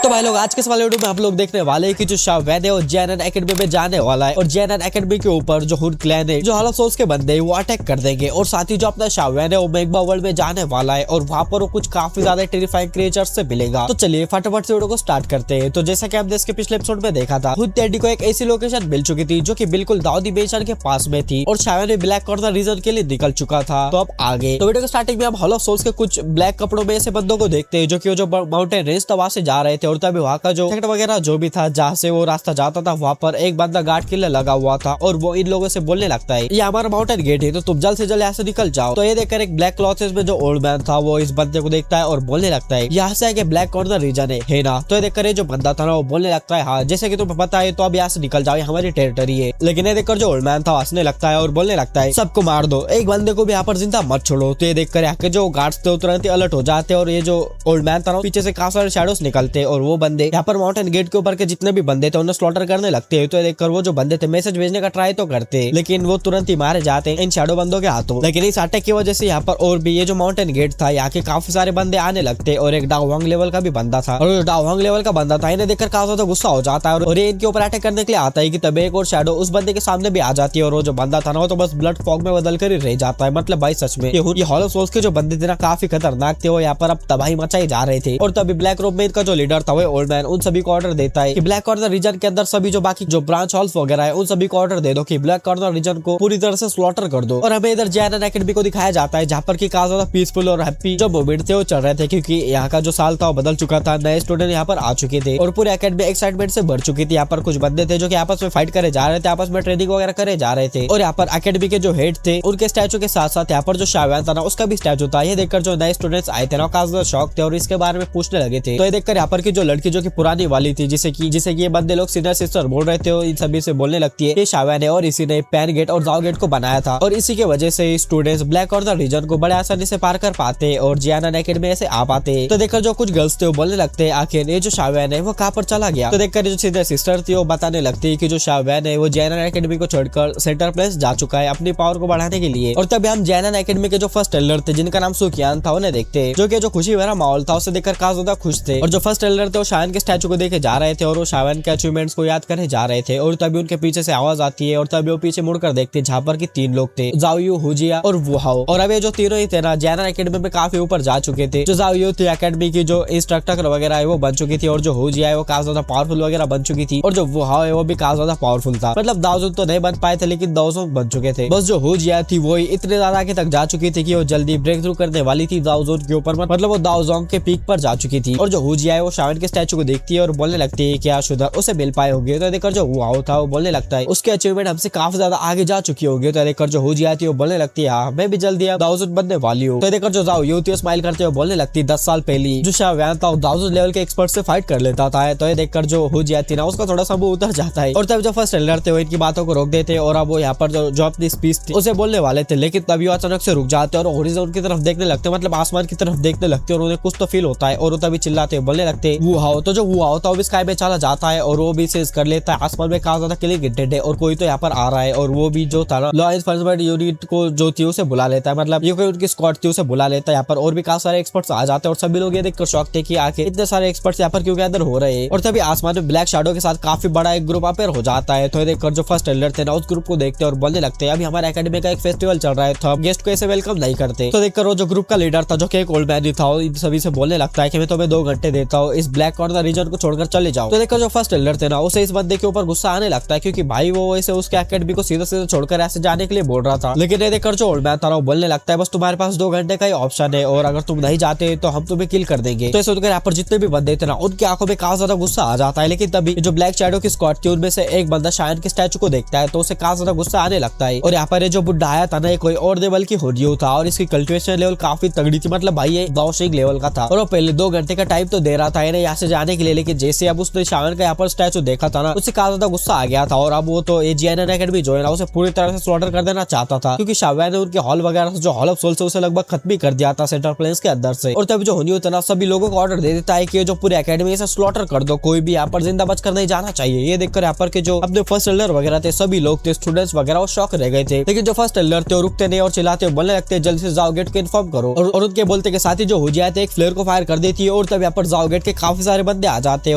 तो भाई लोग आज के इस वाले वीडियो में आप लोग देखने वाले हैं कि जो शावैन है वो जेएनएन एकेडमी में जाने वाला है और जेएनएन एकेडमी के ऊपर जो हुन क्लैन है जो हॉल ऑफ सोल्स के बंदे हैं वो अटैक कर देंगे और साथ ही जो अपना शावैन है वो मैग्मा वर्ल्ड में जाने वाला है और वहाँ पर वो कुछ काफी ज्यादा टेरिफाइंग क्रिएचर्स से मिलेगा। तो चलिए फटाफट से वीडियो को स्टार्ट करते हैं। तो जैसा कि हमने इसके पिछले एपिसोड में देखा था, हुन टेडी को एक ऐसी लोकेशन मिल चुकी थी जो कि बिल्कुल दाऊदी बेचन के पास में थी और शावैन भी ब्लैक कॉर्नर रीजन के लिए निकल चुका था। तो अब आगे तो वीडियो के स्टार्टिंग में हम हॉल ऑफ सोल्स के कुछ ब्लैक कपड़ों में ऐसे बंदों को देखते हैं जो कि जो माउंटेन रेंज था वहां से जा रहे थे और तभी वहाँ का जो वगैरह जो भी था जहाँ से वो रास्ता जाता था वहाँ पर एक बंदा गार्ड के लिए लगा हुआ था और वो इन लोगों से बोलने लगता है ये हमारा माउंटेन गेट है तो तुम जल्द से जल्द यहाँ से निकल जाओ। तो ये देखकर एक ब्लैक क्लॉथेस में जो ओल्ड मैन था वो इस बंदे को देखता है और बोलने लगता है यहाँ से आगे ब्लैक कॉर्नर रीजन है ना। तो ये देखकर ये जो बंदा था ना वो बोलने लगता है हाँ जैसे कि तुम्हें पता है तो अब यहाँ से निकल जाओ, हमारी टेरिटरी है। लेकिन ये देखकर जो ओल्ड मैन था हंसने लगता है और बोलने लगता है सबको मार दो, एक बंदे को भी यहाँ पर जिंदा मत छोड़ो। तो ये देखकर यहाँ के जो गार्ड्स थे तुरंत ही अलर्ट हो जाते और ये जो ओल्ड मैन था पीछे से काफी सारे शैडोज निकलते और वो बंदे यहाँ पर माउंटेन गेट के ऊपर के जितने भी बंदे थे उन्हें स्लॉटर करने लगते हैं। तो देखकर वो जो बंदे थे मैसेज भेजने का ट्राई तो करते लेकिन वो तुरंत ही मारे जाते हैं इन शैडो बंदों के हाथों। लेकिन इस अटैक की वजह से यहाँ पर और भी ये जो माउंटेन गेट था यहाँ के काफी सारे बंदे आने लगते और एक डाओवांग लेवल का भी बंदा था और डाओवांग लेवल का बंदा था इन्हें देखकर काफी ज्यादा गुस्सा हो जाता है और ये इनके ऊपर अटैक करने के लिए आता है कि तब एक और शैडो उस बंदे के सामने भी आ जाती है और वो जो बंदा था ना वो तो बस ब्लड फॉग में बदल कर ही रह जाता है। मतलब भाई सच में ये हॉल ऑफ सोल्स के जो बंदे थे ना काफी खतरनाक थे, वो यहाँ पर अब तबाही मचाई जा रहे थे। और तभी ब्लैक रोब में इनका जो लीडर था वो ओल्ड मैन उन सभी को ऑर्डर देता है कि ब्लैक कॉर्नर रीजन के अंदर सभी जो बाकी जो ब्रांच हॉल्स वगैरह है उन सभी को ऑर्डर दे दो कि ब्लैक कॉर्नर रीजन को पूरी तरह से स्लॉटर कर दो। और हमें इधर जेएनएन एकेडमी को दिखाया जाता है जहाँ पर की काफी ज्यादा पीसफुल और हैप्पी जो मोमेंट थे वो चल रहे थे क्योंकि यहाँ का जो साल था वो बदल चुका था, नए स्टूडेंट यहाँ पर आ चुके थे और पूरी एकेडमी एक्साइटमेंट से भर चुकी थी। यहाँ पर कुछ बंदे थे जो कि आपस में फाइट करे जा रहे थे, आपस में ट्रेनिंग वगैरह करे जा रहे थे और यहाँ पर एकेडमी के जो हेड थे उनके स्टैचू के साथ साथ यहाँ पर जो शावैन था ना उसका भी स्टैचू था। ये देखकर जो नए स्टूडेंट्स आए थे ना काफी शौक थे और इसके बारे में पूछने लगे थे। तो ये देखकर यहाँ पर की जो लड़की जो की पुरानी वाली थी जिसे की ये बंदे लोग सीनियर सिस्टर बोल रहे थे इन सभी से बोलने लगती है ये शावैन है और इसी ने पैन गेट और जाओ गेट को बनाया था और इसी के वजह से स्टूडेंट्स ब्लैक कॉर्नर रीजन को बड़े आसानी से पार कर पाते और जेएनएन एकेडमी से आ पाते। तो देखकर जो कुछ गर्ल्स थे वो बोलने लगते हैं आखिर ये जो शावैन है वो कहाँ पर चला गया। तो देखकर जो सीनियर सिस्टर थी वो बताने लगती है कि जो शावैन है वो जेएनएन एकेडमी को छोड़कर सेंटर प्लेस जा चुका है अपनी पावर को बढ़ाने के लिए। और तभी हम जेएनएन एकेडमी के जो फर्स्ट एल्डर थे जिनका नाम सुकियान था उन्हें देखते जो कि जो खुशी भरा माहौल था उसे देखकर काफी ज्यादा खुश थे और जो फर्स्ट एल्डर थे वो शावैन के स्टैचू को देखे जा रहे थे और वो शावैन के अचीवमेंट्स को याद करे जा रहे थे। और तभी उनके पीछे से आवाज आती है और तभी वो पीछे मुड़कर देखते जहाँ पर की तीन लोग थे जाओयू, हुजिया और वुहाओ। और अब ये जो तीनों ही थे ना जेएनएन एकेडमी में काफी ऊपर जा चुके थे। जो जाओयू थी एकेडमी की जो इंस्ट्रक्टर वगैरह है वो बन चुकी थी और जो हुजिया है वो काफी ज्यादा पावरफुल वगैरह बन चुकी थी और जो वुहाओ है वो भी काफी ज्यादा पावरफुल था। मतलब दाओजोंग तो नहीं बन पाए थे लेकिन दाओजोंग बन चुके थे। बस जो हुजिया थी वो इतने ज्यादा आगे तक जा चुकी थी कि वो जल्दी ब्रेक थ्रू करने वाली थी दाओजोंग के ऊपर, मतलब वो दाओजोंग के पीक पर जा चुकी थी। और जो हुजिया है वो शावैन के स्टैचू को देखती है और बोलने लगती है क्या शुदा उसे मिल पाए होंगे। तो देखकर जो वुहाओ था वो बोलने लगता है उसके अचीवमेंट हमसे काफी ज्यादा आगे जा चुकी होगी। तो देखकर जो हुजिया थी वो बोलने लगती है हाँ मैं भी जल्दी अब दाओजोंग बनने वाली हूँ। तो देखकर जो जाओयू थी वो स्माइल करते हुए बोलने लगती 10 साल पहले जो शावैन था दाओजोंग लेवल के एक्सपर्ट से फाइट कर लेता था। तो ये देखकर जो हुजिया थी ना उसका थोड़ा सा मुंह उतर जाता है और तब जो फर्स्ट एल्डर थे वो इनकी बातों को रोक देते और अब वो यहाँ पर जो अपनी स्पीच थी उसे बोलने वाले थे लेकिन तभी वो अचानक से रुक जाते और हॉरिजॉन की तरफ देखने लगते, मतलब आसमान की तरफ देखने लगते और उन्हें कुछ तो फील होता है और वो तभी चिल्लाते बोलने लगते वुहाओ। तो जो वुहाओ था वो भी स्काई में चला जाता है और वो भी सेंस कर लेता है आसमान में काफी ज्यादा क्लियर गिफ्टेड है और कोई तो यहाँ पर आ रहा है और वो भी जो था लॉ एनफोर्समेंट यूनिट को जो थी उसे बुला लेता है, मतलब ये कोई उनकी स्क्वाड थी उसे बुला लेता है यहाँ पर और भी काफी सारे एक्सपर्ट्स आ जाते हैं और सभी लोग ये देखकर शॉक थे कि आखिर इतने सारे एक्सपर्ट्स यहाँ पर क्यों गैदर हो रहे हैं। और तभी आसमान में ब्लैक शैडो के साथ काफी बड़ा एक ग्रुप अपेयर हो जाता है। तो देखकर जो फर्स्ट एल्डर थे ना उस ग्रुप को देखते और बोलने लगते हैं अभी हमारे एकेडमी का एक फेस्टिवल चल रहा है तो हम गेस्ट को ऐसे वेलकम नहीं करते। तो देखकर वो जो ग्रुप का लीडर था जो कि एक ओल्ड मैन था इन सभी से बोलने लगता है कि मैं तुम्हें 2 घंटे देता हूँ इस ब्लैक कॉर्नर रीजन को छोड़कर चले जाओ। तो देखकर जो फर्स्ट एल्डर थे ना उसे इस बंदे के ऊपर गुस्सा आने लगता है क्योंकि भाई वो ऐसे उसके एकेडमी को सीधा सीधा छोड़कर ऐसे जाने के लिए बोल रहा था। लेकिन ये देखकर जो ओल्ड मैन था वो बोलने लगता है बस तुम्हारे पास 2 घंटे का ही ऑप्शन है और अगर तुम नहीं जाते तो हम तुम्हें किल कर देंगे। तो सुनकर यहाँ पर जितने भी बंदे थे ना उनकी आंखों में काफी ज्यादा गुस्सा आ जाता है। लेकिन तभी जो ब्लैक शैडो की स्क्वाड थी उनमें से एक बंदा शायन के स्टैचू को देखता है तो उसे काफी ज्यादा गुस्सा आने लगता है। और यहाँ पर जो बुढ़ा आया था ना कोई और लेवल की होडियो था और इसकी कल्टिवेशन लेवल काफी तगड़ी थी, मतलब भाई ये दाओशिंग लेवल का था और वो पहले 2 घंटे का टाइम तो दे रहा था यहाँ से जाने के लिए। लेकिन जैसे अब उसने शायन का यहाँ पर स्टैचू देखा था ना उससे काफी ज्यादा गुस्सा आ गया था और अब वो तो जेएनएन एकेडमी जो है ना उसे पूरी तरह से स्लॉटर कर देना चाहता था क्योंकि शावैन ने उनके हॉल वगैरह जो हॉल ऑफ सोल से उसे लगभग खत्म ही कर दिया था सेंटर प्लेन्स के अंदर से। और तभी जो हुनियो था ना सभी लोगों को ऑर्डर दे देता है कि जो पूरी एकेडमी से स्लॉटर कर दो, कोई भी यहाँ पर जिंदा बचकर नहीं जाना चाहिए। ये देखकर यहाँ पर के जो अपने फर्स्ट एल्डर वगैरह थे सभी लोग थे स्टूडेंट्स वगैरह वो शॉक रह गए थे। लेकिन जो फर्स्ट एल्डर थे वो रुकते नहीं और चिल्लाते बोलने लगते जल्दी से जाओ गेट को इन्फॉर्म करो। और उनके बोलते के साथ ही जो हुजिया थे एक फ्लेयर को फायर कर देती है और तब यहाँ पर जाओ गेट के काफी काफी सारे बंदे आ जाते हैं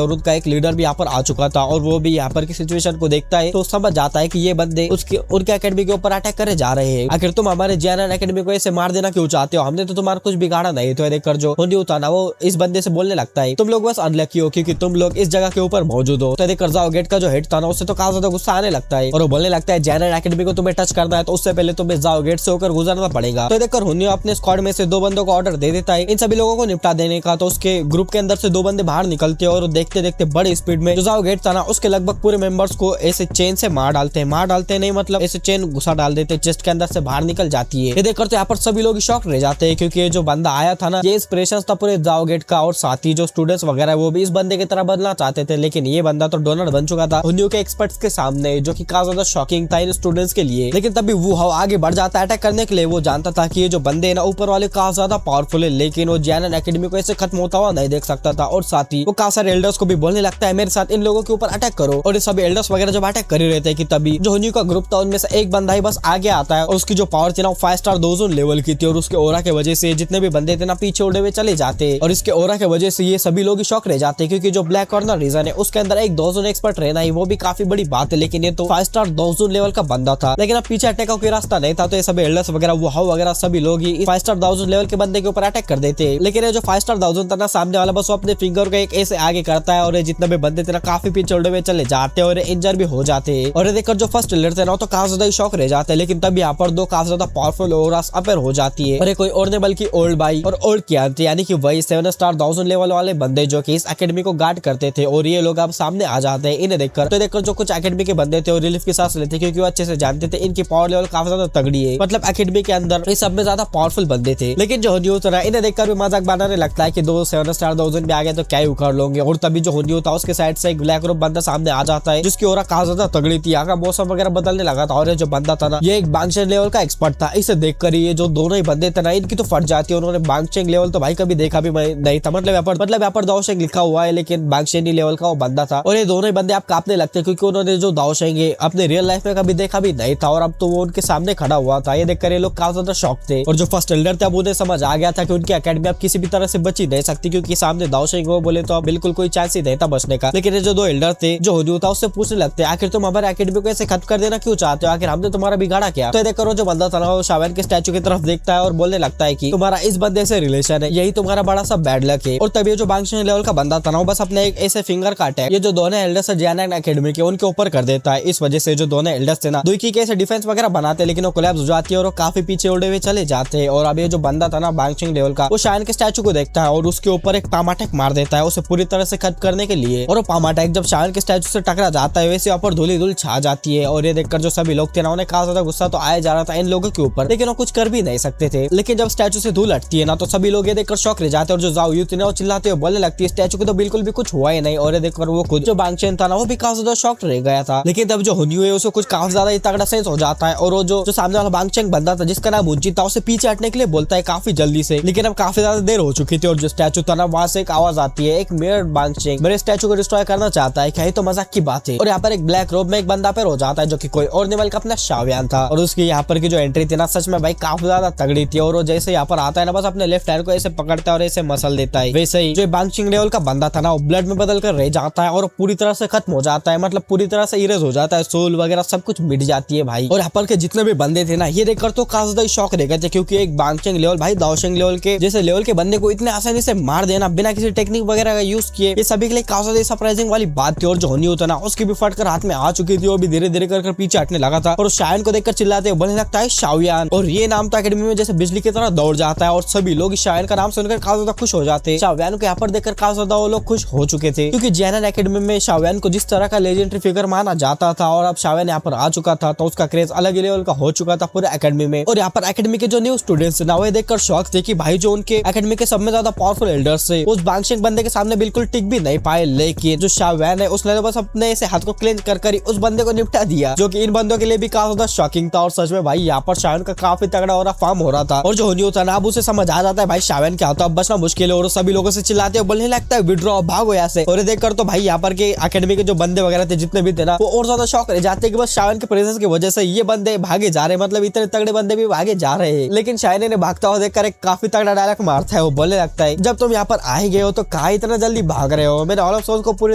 और उनका एक लीडर भी यहाँ पर आ चुका था और वो भी यहाँ पर की सिचुएशन को देखता है तो समझ जाता है कि ये बंदे उनके एकेडमी के ऊपर अटैक करे जा रहे हैं। आखिर तुम हमारे JNN एकेडमी को ऐसे मार देना क्यों चाहते हो, हमने तो तुम्हारा कुछ बिगाड़ा नहीं। तो देखकर जो हुन्यू था ना वो इस बंदे से बोलने लगता है तुम लोग बस अनलकी हो क्योंकि तुम लोग इस जगह के ऊपर मौजूद हो। तो देखकर जाओ गेट का जो हेड था ना उससे तो काफी ज्यादा गुस्सा आने लगता है और वो बोलने लगता है JNN एकेडमी को तुम्हें टच करना है तो उससे पहले तुम्हें जाओ गेट से होकर गुजरना पड़ेगा। तो देखकर हुन्यू अपने स्क्वाड में से 2 बंदों को ऑर्डर दे देता है इन सभी लोगों को निपटा देने का। तो उसके ग्रुप के अंदर से 2 बंदे बाहर निकलते हैं और देखते देखते बड़ी स्पीड में जो जाओ गेट था ना उसके लगभग पूरे मेंबर्स को ऐसे चेन से मार डालते नहीं मतलब ऐसे चेन घुसा डाल देते चेस्ट के अंदर से बाहर निकल जाती है। ये देखकर तो यहाँ पर सभी लोग शॉक रह जाते हैं क्योंकि ये जो बंदा आया था ना ये इंस्पिरेशन था पूरे जाओ गेट का और साथ ही जो स्टूडेंट्स वगैरह वो भी इस बंदे की तरह बनना चाहते थे, लेकिन ये बंदा तो डोनर बन चुका था हुन्यू के एक्सपर्ट्स के सामने, जो कि काफी ज्यादा शॉकिंग था इन स्टूडेंट्स के लिए। लेकिन तभी वो आगे बढ़ जाता है अटैक करने के लिए। वो जानता था कि ये जो बंदे है ना ऊपर वाले काफी ज्यादा पावरफुल है, लेकिन वो JNN एकेडमी को ऐसे खत्म होता हुआ नहीं देख सकता था और साथ ही वो काफी सारे एल्डर्स को भी बोलने लगता है मेरे साथ इन लोगों के ऊपर अटैक करो। और ये सभी एल्डर्स वगैरह जब अटैक कर ही रहते हैं कि तभी जो हुन्यू का ग्रुप था उनमें से एक बंदा ही बस आगे आता है और उसकी जो पावर थी ना 5 स्टार दोजोन लेवल की थी और उसके ओरा के वजह से जितने भी बंदे थे ना पीछे उड़े हुए चले जाते और इसके ओरा के वजह से ये सभी लोग शॉक रह जाते क्योंकि जो ब्लैक कॉर्नर रीजन है उसके अंदर एक दोजोन एक्सपर्ट रहना ही वो भी काफी बड़ी बात है, लेकिन ये तो 5 स्टार दोजोन लेवल का बंदा था। लेकिन अब पीछे अटैक का कोई रास्ता नहीं था तो ये सभी एल्डर्स वगैरह वो वगैरह सभी लोग ही 5 स्टार दोजोन लेवल के बंदे के ऊपर अटैक कर देते। लेकिन ये जो 5 स्टार दोजोन था ना सामने वाला बस वो अपने फिंगर को एक ऐसे आगे करता है और ये जितने भी बंदे थे ना काफी पीछे उड़े हुए चले जाते और इंजर भी हो जाते हैं। और ये देखकर जो फर्स्ट एल्डर थे ना तो काफी ज्यादा शॉक रह जाते हैं। लेकिन तब यहाँ पर 2 काफी ज्यादा पावरफुल ओरास अपेयर हो जाती है और ये कोई और नहीं बल्कि ओल्ड बाई और ओल्ड कियान थे, यानी कि वही 7 स्टार दोजोन लेवल वाले बंदे जो कि इस एकेडमी को गार्ड करते थे। और ये लोग अब सामने आ जाते हैं इन्हें देखकर। तो देखकर जो कुछ एकेडमी के बंदे थे और रिलीफ की सांस लेते क्योंकि वो अच्छे से जानते थे इनकी पावर लेवल काफी ज्यादा तगड़ी है, मतलब एकेडमी के अंदर ये सब में ज्यादा पावरफुल बंदे थे। लेकिन जो हुन्यू था इन्हें देखकर भी मजाक बनाने लगता है कि 2 7 स्टार दोजोन भी आ गए तो क्या ही उखाड़ लोगे। और तभी जो हुन्यू था उसके साइड से एक ब्लैक रूप बंदा सामने आ जाता है जिसकी ओरा काफी ज्यादा तगड़ी थी, यहाँ का मौसम वगैरह बदलने लगा था। और ये जो बंदा था ना ये एक बांगचेंग लेवल का एक्सपर्ट था। इसे देखकर ये जो दोनों ही बंदे थे ना इनकी तो फट जाती है। उन्होंने बांगचेंग लेवल तो भाई कभी देखा भी नहीं था, मतलब यहाँ पर दाओशेंग लिखा हुआ है लेकिन बांगचेंग लेवल का वो बंदा था। और ये दोनों ही बंदे आप कांपने लगते हैं क्योंकि उन्होंने जो दाओशेंग अपने रियल लाइफ में कभी देखा भी नहीं था और अब तो वो उनके सामने खड़ा हुआ था। ये देखकर ये लोग काफी ज्यादा शॉक थे। और जो फर्स्ट एल्डर थे अब उन्हें समझ आ गया था कि उनकी एकेडमी अब किसी भी तरह से बची नहीं सकती क्योंकि सामने दाओशेंग वो बोले तो अब बिल्कुल कोई चांस ही नहीं था बचने का। लेकिन ये जो 2 एल्डर थे जो हुन्यू था उससे पूछने लगते आखिर तुम हमारे एकेडमी को ऐसे खत्म कर देना क्यों चाहते हो, आखिर हमने तुम्हारा बिगाड़ा क्या। तो देखकर जो बंदा था ना वो शावेन के स्टैचू की तरफ देखता है और बोलने लगता है कि तुम्हारा इस बंदे से रिलेशन है, यही तुम्हारा बड़ा सा बैड लक है। और तभी जो बांगचेंग लेवल का बंदा था ना वो बस अपने एक ऐसे फिंगर का अटैक ये जो दोनों एल्डर्स है JNN एकेडमी के उनके ऊपर कर देता है। इस वजह से जो दोनों एल्डर्स थे ना दुई की ऐसे डिफेंस वगैरह बनाते लेकिन वो कोलैप्स हो जाती है और वो काफी पीछे उड़े हुए चले जाते हैं। और अब ये जो बंदा था ना बांगचेंग लेवल का वो शायन के स्टैचू को देखता है और उसके ऊपर एक पाम अटैक मार देता है उसे पूरी तरह से खत्म करने के लिए। और वो पाम अटैक जब शायन के स्टैचू से टकरा जाता है वैसे ऊपर धूली धूल छा जाती है। और ये देखकर जो सभी लोग थे ना उन्हें काफी ज्यादा गुस्सा तो आया जा रहा था इन लोगों के ऊपर, लेकिन वो कुछ कर भी नहीं सकते थे। लेकिन जब स्टैचू से धूल हटती है ना तो सभी लोग ये देखकर शॉक रह जाते हैं और जो जाओ यूथ ने वो चिल्लाते हुए बोलने लगती है स्टैचू को तो बिल्कुल भी कुछ हुआ ही नहीं। और ये देखकर वो खुद जो बांगचेन था ना वो भी काफी ज्यादा शॉक रह गया था। लेकिन तब जो हुन्यू है उसको कुछ काफी ज्यादा तगड़ा सेंस हो जाता है और वो जो सामने वाला बांगचेंग बंदा था जिसका नाम उंची था उसे पीछे हटने के लिए बोलता है काफी जल्दी से। लेकिन अब काफी ज्यादा देर हो चुकी थी और जो स्टैचू था ना वहां से एक आवाज आती है एक मेयर बांगचेंग मेरे स्टैचू को डिस्ट्रॉय करना चाहता है, क्या ही तो मजाक की बात है। और यहाँ पर एक ब्लैक रोब में एक बंदा पर हो जाता है जो कि कोई और नहीं बल्कि अपना शाव्यान था। और उसकी यहाँ पर की जो एंट्री थी ना सच में भाई काफी ज्यादा तगड़ी थी। और वो जैसे यहाँ पर आता है ना बस अपने लेफ्ट हैंड को ऐसे पकड़ता है और ऐसे मसल देता है। वैसे ही जो बांगचेंग लेवल का बंदा था ना वो ब्लड में बदल कर रह जाता है और पूरी तरह से खत्म हो जाता है, मतलब पूरी तरह से इरेज हो जाता है, सोल वगैरह सब कुछ मिट जाती है भाई। और यहाँ पर के जितने भी बंदे थे ना ये देखकर तो काफी ज्यादा शॉक रह गए थे क्योंकि एक बांगचेंग लेवल भाई दाओशेंग लेवल के जैसे लेवल के बंदे को इतने आसानी से मार देना बिना किसी टेक्निक वगैरह का यूज किए ये सभी के लिए काफी ज्यादा सरप्राइजिंग वाली बात थी। और जो हुन्यू था ना उसकी भी फटकर हाथ में आ चुकी थी, वो भी धीरे धीरे कर पीछे हटने लगा था और शायन को देखकर चिल्लाते हुए बोलने लगता है शाव्यान। और ये नाम तो एकेडमी में जैसे बिजली की तरह दौड़ जाता है और सभी लोग शायन का नाम सुनकर काफी ज्यादा खुश हो जाते हैं। शाव्यान को यहाँ पर देखकर काफी ज्यादा वो लोग खुश हो चुके थे क्योंकि JNN एकेडमी में शाव्यान को जिस तरह का लेजेंडरी फिगर माना जाता था और अब शाव्यान यहाँ पर आ चुका था तो उसका क्रेज अलग ही लेवल का हो चुका था पूरे एकेडमी में। और यहाँ पर एकेडमी के जो न्यू स्टूडेंट्स ना वो देखकर शौक थे कि भाई जो उनके एकेडमी के सब में ज्यादा पावरफुल एल्डर्स थे उस बांगचेंग बंदे के सामने बिल्कुल टिक भी नहीं पाए। लेकिन जो शाव्यान है उसने तो बस अपने ऐसे हाथ को क्लेंच कर उस बंदे को निपटा दिया जो कि इन बंदों के लिए भी काफी ज्यादा शॉकिंग था। और सच में भाई यहाँ पर शाव्यान का काफी तगड़ा और फार्म हो रहा था। और जो हुन्यू था ना अब उसे समझ आ जाता है भाई शाव्यान क्या होता है, अब बचना मुश्किल है। और सभी लोगों से चिल्लाते हुए बोलने लगता है विड्रॉ भागो यहाँ से। और ये देखकर तो भाई यहाँ पर के एकेडमी के जो बंदे वगैरह थे जितने भी थे ना वो और ज्यादा शॉक रह जाते कि बस शाव्यान के प्रेजेंस की वजह से ये बंदे भागे जा रहे, मतलब इतने तगड़े बंदे भी भागे जा रहे हैं। लेकिन शायने ने भागता हुआ देखकर एक काफी तगड़ा डायलॉग मारता है, वो बोलने लगता है जब तुम यहाँ पर आए गए हो तो भाई इतना जल्दी भाग रहे हो, मैंने ऑल ऑफ सोल्स को पूरी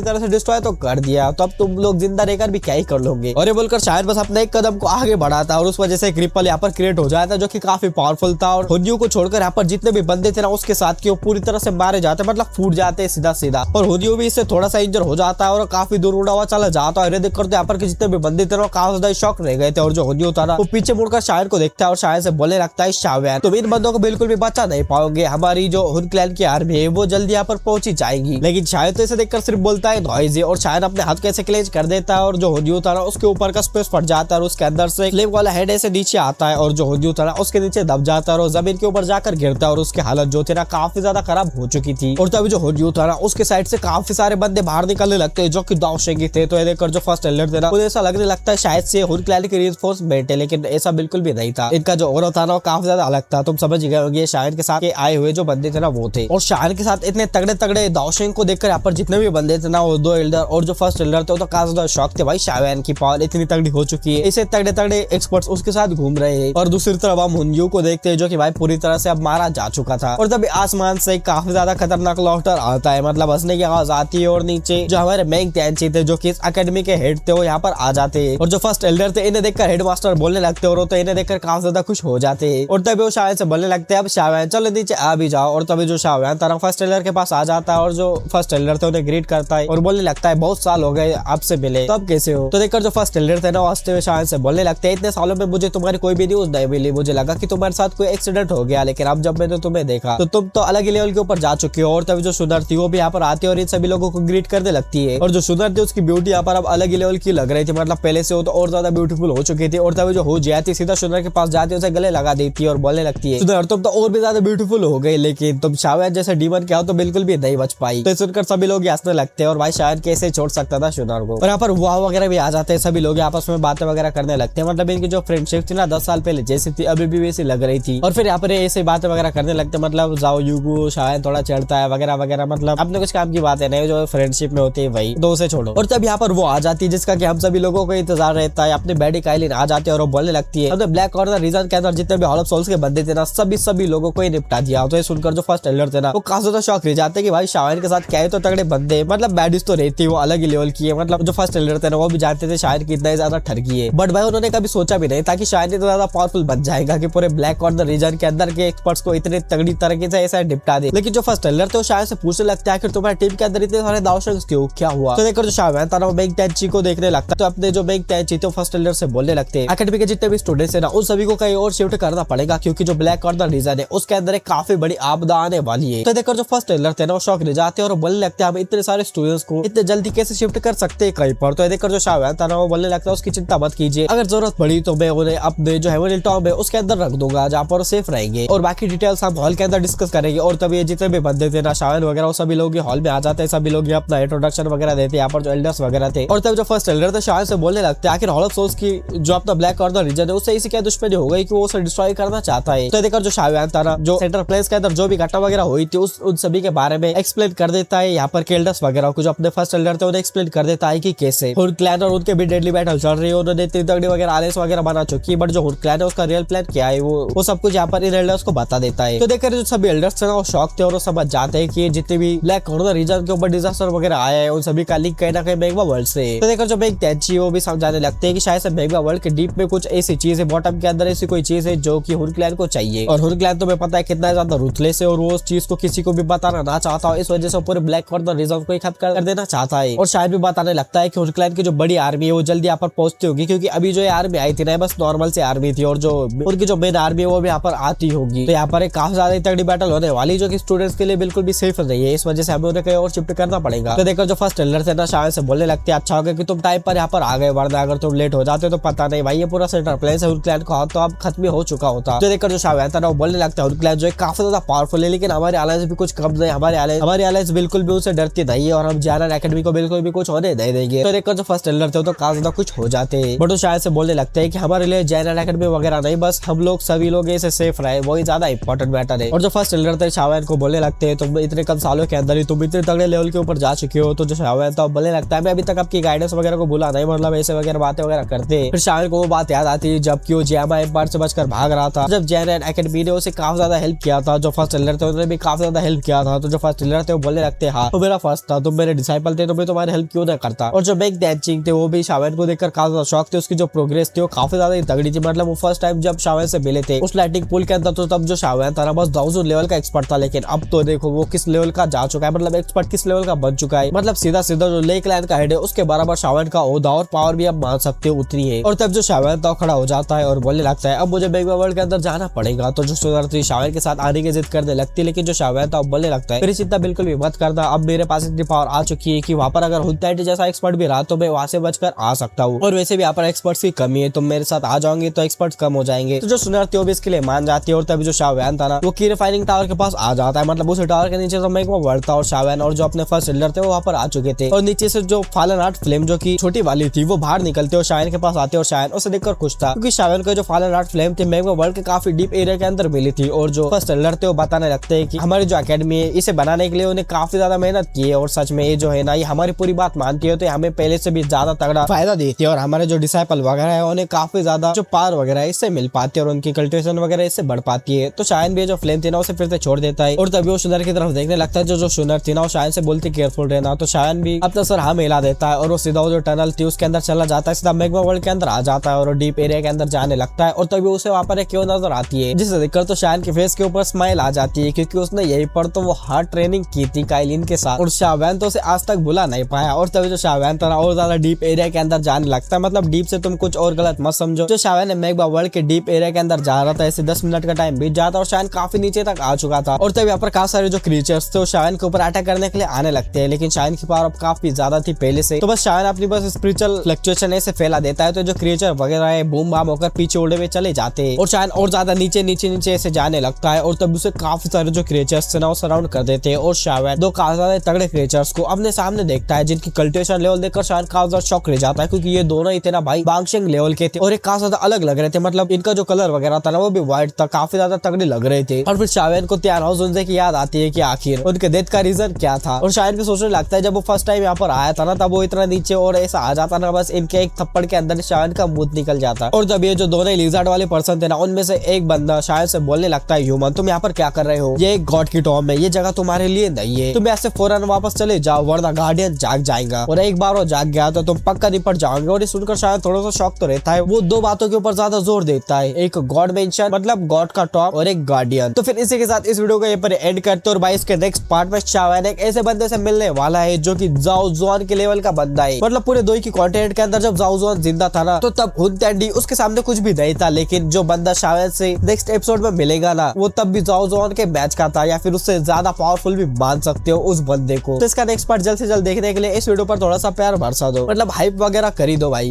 तरह से डिस्ट्रॉय तो कर दिया, तो अब तुम लोग जिंदा रहकर भी क्या ही कर लोगे। और ये बोलकर शायद बस अपने एक कदम को आगे बढ़ाता और उस वजह से एक रिपल यहाँ पर क्रिएट हो जाता जो कि काफी पावरफुल था। और हुनियो को छोड़कर यहाँ पर जितने भी बंदे थे ना उसके साथ की वो पूरी तरह से मारे जाते, मतलब फूट जाते सीधा सीधा। और हुनियो भी इससे थोड़ा सा इंजर हो जाता है और काफी दूर उड़ा हुआ चला जाता है। देख कर यहाँ पर जितने भी बंदे थे ना काफी ज्यादा शॉक रह गए थे। और जो हुनियो था ना वो पीछे मुड़कर शायर को देखता है और शायर से बोलने लगता है, शायर तुम इन बंदों को बिल्कुल भी बचा नहीं पाओगे, हमारी जो हुन क्लैन की आर्मी है वो जल्दी यहाँ पर पहुंची जाएगी। लेकिन शायर तो इसे देखकर सिर्फ बोलता है नॉइजी, और शायर अपने हाथ कैसे क्लेंच कर देता है और जो हुनियो था ना उसके ऊपर का स्पेस फट जाता है और उसके अंदर से फ्लेम वाला हेड ऐसे नीचे आता है और जो हुनियो था ना उसके नीचे दब जाता है और जमीन के ऊपर जाकर गिरता है और उसकी हालत जो थी ना काफी ज्यादा खराब हो चुकी थी। और तभी जो हुनियो था ना उसके साइड से काफी सारे बंदे बाहर निकलने लगते हैं जो कि दाओशेंगी थे। तो ये देखकर जो फर्स्ट एल्डर थे ना उन्हें ऐसा लगने लगता है शायद से हुन क्लैन के रीइंफोर्समेंट है, लेकिन ऐसा बिल्कुल भी नहीं था। इनका जो ओरा था ना काफी ज्यादा अलग था। तुम समझ गए होंगे शायर के साथ आए हुए जो बंदे थे ना वो थे। और शायर के साथ इतने तगड़े तगड़े दाओशेंग को देखकर यहाँ पर जितने भी बंदे थे ना वो दो एल्डर और जो फर्स्ट एल्डर थे वो तो काफी ज्यादा शौक थे, भाई शायर की पावर इतनी तगड़ी हो चुकी है, इसे तगड़े तगड़े एक्सपर्ट्स उसके साथ घूम रहे हैं। और दूसरी तरफ हम हुनियो को देखते हैं जो कि भाई पूरी तरह से अब मारा जा चुका था। और तभी आसमान से काफी ज्यादा खतरनाक लॉफ्टर आता है, मतलब हंसने की आवाज आती है और नीचे जो हमारे मेंग तेनची थे जो कि इस एकेडमी के हेड थे वो यहाँ पर आ जाते हैं। और जो फर्स्ट एल्डर थे इन्हें देखकर हेडमास्टर बोलने लगते हैं और तो इन्हें देखकर काफी ज्यादा खुश हो जाते हैं। और तभी वो शायद से बोलने लगते हैं, अब शायद चलो नीचे आ भी जाओ। और तभी जो शायद तरह फर्स्ट एल्डर के पास आ जाता है और जो फर्स्ट एल्डर थे उन्हें ग्रीट करता है और बोलने लगता है बहुत साल हो गए आपसे मिले, तो अब कैसे हो। तो देखकर जो फर्स्ट एल्डर थे ना हंसते हुए शायद से बोलने लगते हैं, इतने सालों में मुझे तुम्हारी कोई भी न्यूज नहीं मिली, मुझे लगा कि तुम्हारे साथ कोई एक्सीडेंट हो गया, लेकिन अब जब मैंने तुम्हें देखा तो तुम तो अलग ही लेवल के ऊपर जा चुके हो। और तभी जो सुंदर थी वो भी यहाँ पर आती है और इन सभी लोगों को ग्रीट करने लगती है। और जो सुंदर थी उसकी ब्यूटी यहाँ पर अब अलग ही लेवल की लग रही थी, मतलब पहले से वो तो और ज्यादा ब्यूटीफुल हो चुकी थी। और तभी जो हो जाती सीधा सुंदर के पास जाती है, उसे गले लगा देती है और बोलने लगती है, सुंदर तुम तो और भी ज्यादा ब्यूटीफुल हो गई, लेकिन तुम शायद जैसे डीमन क्या हो तो बिल्कुल भी नहीं बच पाई। तो सुनकर सभी लोग हंसने लगते हैं और भाई शायद कैसे छोड़ सकता था सुंदर को। और यहाँ पर वाह वगैरह भी आ जाते हैं, सभी लोग आपस में बातें वगैरह करने लगते हैं, मतलब इनकी जो फ्रेंडशिप थी ना 10 साल पहले जैसी थी अभी भी वैसी लग रही थी। और फिर यहाँ पर ऐसे बातें वगैरह करने लगते हैं, मतलब जाओ युगु शायद थोड़ा चढ़ता है वगैरह वगैरह, मतलब अपने कुछ काम की बातें नहीं जो फ्रेंडशिप में होती है वही, तो उसे छोड़ो। और तब यहाँ पर वो आ जाती है जिसका कि हम सभी लोगों को इंतजार रहता है, अपने बैडी काइलिन आ जाते हैं और वो बोलने लगती है, हमने ब्लैक कॉर्नर रीजन के अंदर जितने भी हॉल ऑफ सोल्स के बंदे थे ना सभी लोगों को ही निपटा दिया। तो ये सुनकर जो फर्स्ट एल्डर थे ना वो काफी ज्यादा शॉक रह जाते हैं कि भाई शायर के साथ क्या है, तो तगड़े बंदे, मतलब बैडिस तो रहती है वो अलग ही लेवल की है। मतलब जो फर्स्ट एल्डर थे ना वो भी जानते थे शायर कितना ज्यादा ठरकी है, बट भाई उन्होंने कभी सोचा भी नहीं था कि शायर इतना ज्यादा पावरफुल बन जाएगा कि पूरे ब्लैक कॉर्नर रीजन के अंदर के एक्सपर्ट्स को इतने तगड़ी तरीके से ऐसा निपटा दे। लेकिन जो फर्स्ट एल्डर थे वो शायर से पूछने लगता है कि तुम्हारी टीम के अंदर इतने सारे दाओशेंग्स क्यों, क्या हुआ। तो देखकर जो शायर था ना वो मेंग तेनची को देखने लगता है, तो अपने जो मेंग तेनची थे फर्स्ट एल्डर से बोलने लगते हैं, एकेडमी के जितने भी स्टूडेंट्स है ना उन सभी को कहीं और शिफ्ट करना पड़ेगा, क्योंकि जो ब्लैक कॉर्नर रीजन है उसके अंदर एक काफी बड़ी आपदा आने वाली है। तो देखकर जो फर्स्ट एल्डर थे ना वो शॉक रह जाते हैं और बोलने लगते हैं हम इतने सारे स्टूडेंट्स को इतने जल्दी कैसे शिफ्ट कर सकते हैं कहीं पर। तो देखकर जो शायर था ना वो बोलने लगता है उसकी चिंता मत कीजिए, अगर जरूरत पड़ी तो मैं उन्हें अपने जो हेवनली टॉम्ब है उसके अंदर रख दूंगा जहाँ पर सेफ रहेंगे, और बाकी डिटेल्स हम हॉल के अंदर डिस्कस करेंगे। और तभी जितने भी बंदे थे ना शायर वगैरह सभी लोग हॉल में आ जाते हैं, सभी लोग अपना इंट्रोडक्शन वगैरह देते हैं यहाँ पर जो एल्डर्स वगैरह थे। और तब जो फर्स्ट एल्डर थे शायर से बोलने लगते हैं आखिर हॉल ऑफ सोल्स की जो अपना ब्लैक कॉर्नर रीजन है उससे इसी क्या दुश्मनी हो गई कि वो उसे डिस्ट्रॉय करना चाहता है। तो देखकर जो शायर था ना जो सेंटर प्लेस के अंदर जो भी घटना वगैरह हुई थी उन सभी के बारे में एक्सप्लेन कर देता है यहाँ पर केल्डर्स वगैरह को, जो अपने फर्स्ट एल्डर थे उन्हें एक्सप्लेन कर देता है कि कैसे हुन क्लैन और उनके भी डेडली बैटल चल रही है, उन्होंने इतनी तगड़ी वगैरह आलेस वगैरह बना चुकी है, बट जो हुन क्लैन है उसका रियल प्लान क्या है वो सब कुछ यहाँ पर इन एल्डर्स को बता देता है। तो देखकर जो सभी एल्डर्स थे ना वो शॉक थे और वो समझ जाते हैं कि जितने भी ब्लैक कॉर्नर रीजन के ऊपर डिजास्टर वगैरह आया है उन सभी का लिंक कहीं ना कहीं मैग्मा वर्ल्ड से। तो देखकर जो मेंग तेनची वो भी समझाने लगते हैं कि शायद से मैग्मा वर्ल्ड के डीप में कुछ ऐसी चीज है, बॉटम के अंदर ऐसी कोई चीज है जो कि हुन क्लैन को चाहिए, और हुन क्लैन तुम्हें पता है कितना ज्यादा रूथलेस है और वो उस चीज को किसी को भी बताना ना चाहता है, इस वजह से पूरे ब्लैक कॉर्नर रीजन को खत्म कर देना चाहता है। और शायद भी बताने लगता है कि हुन क्लैन की जो बड़ी आर्मी है वो जल्दी यहाँ पर पहुंचती होगी, क्योंकि अभी जो आर्मी आई थी ना बस नॉर्मल से आर्मी थी, और जो उनकी जो मेन आर्मी है वो भी यहाँ पर आती होगी। तो यहाँ पर एक काफी ज्यादा तगड़ी बैटल होने वाली जो कि स्टूडेंट्स के लिए बिल्कुल भी सेफ नहीं है, इस वजह से हमें उन्हें कहीं और शिफ्ट करना पड़ेगा। तो देखकर जो फर्स्ट एल्डर थे ना शायद से बोलने लगते हैं अच्छा होगा कि तुम टाइम पर यहाँ पर आ गए, वरना अगर तुम लेट हो जाते तो पता नहीं भाई ये पूरा सेंटर प्लेस है हुन क्लैन का तो अब खत्म हो चुका होता। तो देखकर जो शायद था ना वो बोलने लगता है हुन क्लैन जो काफी ज्यादा पावरफुल है, लेकिन हमारे अलायंस भी कुछ कम नहीं, हमारे अलायंस बिल्कुल भी उनसे डरती नहीं है और हम जेनन एकेडमी को बिल्कुल भी कुछ होने नहीं देंगे। तो देखकर जो फर्स्ट एल्डर थे तो काफी ज्यादा कुछ हो जाते हैं, बट वो शायद से बोलने लगते हैं कि हमारे लिए जेनन एकेडमी वगैरह नहीं, बस हम लोग सभी लोग ऐसे सेफ रहे वही ज्यादा इंपॉर्टेंट मैटर है। और जो फर्स्ट एल्डर थे शायद को बोलने लगते हैं तुम इतने कम सालों के अंदर ही तुम इतने तगड़े लेवल के ऊपर जा चुके हो। तो जो शायद था बोलने लगता है मैं अभी तक आपकी गाइडेंस वगैरह को भूला नहीं, मतलब ऐसे वगैरह बातें वगैरह करते। फिर शायद को वो बात याद आती है जबकि वो जियामा एम्पायर से बचकर भाग रहा था, जब जेनन एकेडमी ने उसे काफी ज्यादा हेल्प किया था, जो फर्स्ट एल्डर थे उन्होंने भी काफी ज्यादा हेल्प किया था। तो जो फर्स्ट फर्स्ट लीडर थे वो बोलने लगते हाँ तो मेरा फर्स्ट था, तुम मेरे डिसाइपल थे तो मैं तुम्हारी हेल्प क्यों ना करता। और जो मैंग दैनचिंग थे वो भी शावेन को देखकर काफी ज्यादा शौक थे, उसकी जो प्रोग्रेस थी वो काफी ज्यादा तगड़ी थी। मतलब वो फर्स्ट टाइम जब शावेन से मिले थे उस लाइटिंग पूल के अंदर, तो तब जो शावेन था ना बस 1000 लेवल का एक्सपर्ट था, लेकिन अब तो देखो वो किस लेवल का जा चुका है, मतलब एक्सपर्ट किस लेवल का बन चुका है। मतलब सीधा सीधा जो ले क्लैन का हेड है उसके बराबर शावेन का ओहदा और पावर भी आप मान सकते हो उतनी है। और तब जो शावेन था खड़ा हो जाता है और बोलने लगता है अब मुझे मैग्मा वर्ल्ड के अंदर जाना पड़ेगा। तो जो सुंदर थी शावेन के साथ आने की जिद करने लगती है, लेकिन जो शावेन था बोलने लगता है मेरी चिंता बिल्कुल भी मत करना, अब मेरे पास इतनी पावर आ चुकी है कि वहाँ पर अगर हुनटैट जैसा एक्सपर्ट भी रहा तो मैं वहाँ से बचकर आ सकता हूँ। और वैसे भी यहाँ पर एक्सपर्ट्स की कमी है, तुम मेरे साथ आ जाओगे तो एक्सपर्ट्स कम हो जाएंगे। तो जो सुनर थी वो भी इसके लिए मान जाती है। और तभी जो शावेन था ना वो की रिफाइनिंग टावर के पास आ जाता है, मतलब उस टावर के नीचे तो मैग्मा वर्ल्ड था और शावेन और जो अपने फर्स्ट लीडर थे वो वहाँ पर आ चुके थे। और नीचे से जो फॉलन हार्ट फ्लेम जो की छोटी वाली थी वो बाहर निकलते और शावेन के पास आते और शावेन उसे देखकर खुश था, क्योंकि शावेन को जो फॉलन हार्ट फ्लेम थी मैग्मा वर्ल्ड के काफी डीप एरिया के अंदर मिली थी। और जो फर्स्ट लीडर थे वो बताने लगते हैं कि हमारी जो अकेडमी है इसे बनाने के लिए उन्हें काफी ज्यादा मेहनत की है, और सच में ये जो है ना ये हमारी पूरी बात मानती है तो हमें पहले से भी ज्यादा तगड़ा फायदा देती है, और हमारे जो डिसाइपल वगैरह है उन्हें काफी ज्यादा जो पावर वगैरह है इससे मिल पाती है और उनकी कल्टिवेशन वगैरह इससे बढ़ पाती है। तो शायन भी जो फ्लेम थी ना उसे फिर से छोड़ देता है और तभी वो सुनर की तरफ देखने लगता है। जो सुनर थी ना वो शायन से बोलती केयरफुल रहना, तो शायन भी अपना सर हाँ मिला देता है और वो सीधा जो टनल थी उसके अंदर चला जाता है, सीधा मैग्मा वर्ल्ड के अंदर आ जाता है और डीप एरिया के अंदर जाने लगता है। और तभी उसे वहाँ पर क्यों नजर आती है, जिसे देखकर तो शायन के फेस के ऊपर स्माइल आ जाती है, क्योंकि उसने यही पर तो वो हार्ड ट्रेनिंग की थी काइलिन के साथ और शावेन तो उसे आज तक भुला नहीं पाया। और तभी जो शावेन था और ज्यादा डीप एरिया के अंदर जाने लगता है, मतलब डीप से तुम कुछ और गलत मत समझो। जो शावेन मैग्मा वर्ल्ड के डीप एरिया के अंदर जा रहा था, ऐसे 10 मिनट का टाइम बीत जाता और शायन काफी नीचे तक आ चुका था। और तभी यहाँ पर काफी सारे जो क्रीचर्स थे शायन के ऊपर अटैक करने के लिए आने लगते हैं, लेकिन शायन की पावर अब काफी ज्यादा थी पहले से, तो बस शायन अपनी बस स्पिरिचुअल फ्लक्चुएशन ऐसे फैला देता है, तो जो क्रीचर वगैरह है बूम बाम होकर पीछे उड़े हुए चले जाते हैं और शायन और ज्यादा नीचे नीचे नीचे ऐसे जाने लगता है। और तब उसे काफी सारे जो क्रीचर्स थे ना वो सराउंड कर देते हैं और शायन दो काफी ज्यादा तगड़े क्रीचर्स को अपने सामने देखता है, जिनकी कल्टिवेशन लेवल देखकर शायन काफी ज्यादा शॉक रह जाता है, क्योंकि ये दोनों ही थे ना भाई बांगशेंग लेवल के थे और एक काफी ज्यादा अलग लग रहे थे, मतलब इनका जो कलर वगैरह था ना वो भी व्हाइट था, काफी ज्यादा तगड़े लग रहे थे। और फिर शावेन को त्यानोजुनजे की याद आती है कि आखिर उनके डेथ का रीजन क्या था, और शायन भी सोचने लगता है जब वो फर्स्ट टाइम यहाँ पर आया था ना तब वो इतना नीचे और ऐसा आ जाता ना बस इनके एक थप्पड़ के अंदर शायन का मुंह निकल जाता। और जब ये जो दोनों लिजर्ड वाले पर्सन थे ना उनमें से एक बंदा शायन से बोलने लगता है ह्यूमन तुम यहाँ पर क्या कर रहे हो, ये एक गॉड की टॉम है, ये जगह तुम्हारे लिए नहीं है, तुम ऐसे फौरन वापस चले जाओ वरना गार्डियन जाग जाएगा, और एक बार वो जाग गया तो तुम पक्का निपट जाओगे। और ये सुनकर शायद थोड़ा सा शौक तो रहता है, वो दो बातों के ऊपर ज्यादा जोर देता है, एक गॉड मेंशन मतलब गॉड का टॉप और एक गार्डियन। तो फिर इसी के साथ इस वीडियो को यहाँ पर एंड करते और भाई इसके नेक्स्ट पार्ट में शावेन एक ऐसे बंदे से मिलने वाला है जो कि जाओ जुआन के लेवल का बंदा है, मतलब पूरे दो की कॉन्टिनेंट के अंदर जब जाओ जुआन जिंदा था ना तो तब हुनटैंडी उसके सामने कुछ भी नहीं था, लेकिन जो बंदा शावेन से नेक्स्ट एपिसोड में मिलेगा ना वो तब भी जाओ जुआन के मैच का था या फिर उससे ज्यादा पावरफुल भी मान सकते हो उस बंदे को। तो इसका नेक्स्ट पार्ट जल्द से जल्द देखने के लिए इस वीडियो पर थोड़ा सा प्यार बरसा दो, मतलब हाइप वगैरह कर ही दो भाई।